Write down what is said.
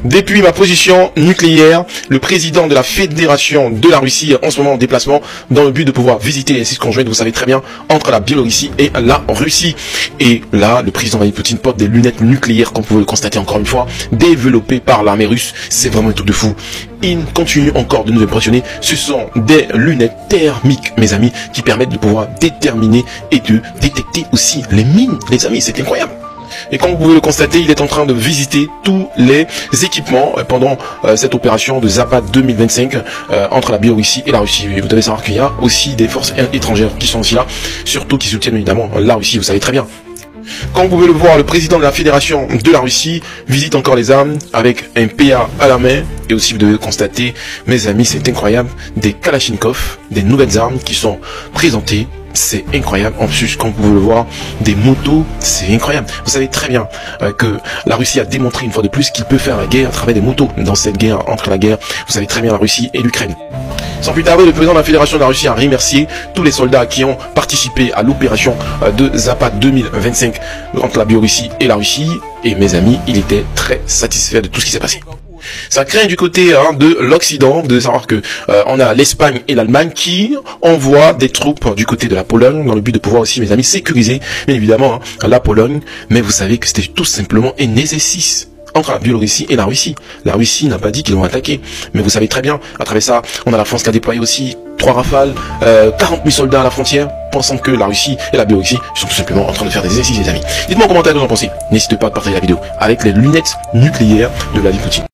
Depuis ma position nucléaire, le président de la Fédération de la Russie est en ce moment en déplacement dans le but de pouvoir visiter les sites conjoints, vous savez très bien, entre la Biélorussie et la Russie. Et là, le président Vladimir Poutine porte des lunettes nucléaires, comme vous pouvez le constater encore une fois, développées par l'armée russe. C'est vraiment un truc de fou. Il continue encore de nous impressionner. Ce sont des lunettes thermiques, mes amis, qui permettent de pouvoir déterminer et de détecter aussi les mines, les amis. C'est incroyable. Et comme vous pouvez le constater, il est en train de visiter tous les équipements pendant cette opération de Zapad 2025 entre la Biélorussie et la Russie. Et vous devez savoir qu'il y a aussi des forces étrangères qui sont aussi là, surtout qui soutiennent évidemment la Russie, vous savez très bien. Comme vous pouvez le voir, le président de la Fédération de la Russie visite encore les armes avec un PA à la main. Et aussi, vous devez constater, mes amis, c'est incroyable, des Kalachnikov, des nouvelles armes qui sont présentées. C'est incroyable. En plus, comme vous pouvez le voir, des motos, c'est incroyable. Vous savez très bien que la Russie a démontré une fois de plus qu'il peut faire la guerre à travers des motos. Dans cette guerre, entre la guerre, vous savez très bien la Russie et l'Ukraine. Sans plus tarder, le président de la Fédération de la Russie a remercié tous les soldats qui ont participé à l'opération de Zapad 2025 entre la Biélorussie et la Russie. Et mes amis, il était très satisfait de tout ce qui s'est passé. Ça craint du côté de l'Occident de savoir que on a l'Espagne et l'Allemagne qui envoient des troupes du côté de la Pologne dans le but de pouvoir aussi, mes amis, sécuriser bien évidemment la Pologne. Mais vous savez que c'était tout simplement un exercice entre la Biélorussie et la Russie. La Russie n'a pas dit qu'ils vont attaquer, mais vous savez très bien, à travers ça, on a la France qui a déployé aussi 3 rafales, 40 000 soldats à la frontière, pensant que la Russie et la Biélorussie sont tout simplement en train de faire des exercices, les amis. Dites-moi en commentaire ce que vous en pensez. N'hésitez pas à partager la vidéo avec les lunettes nucléaires de Vladimir Poutine.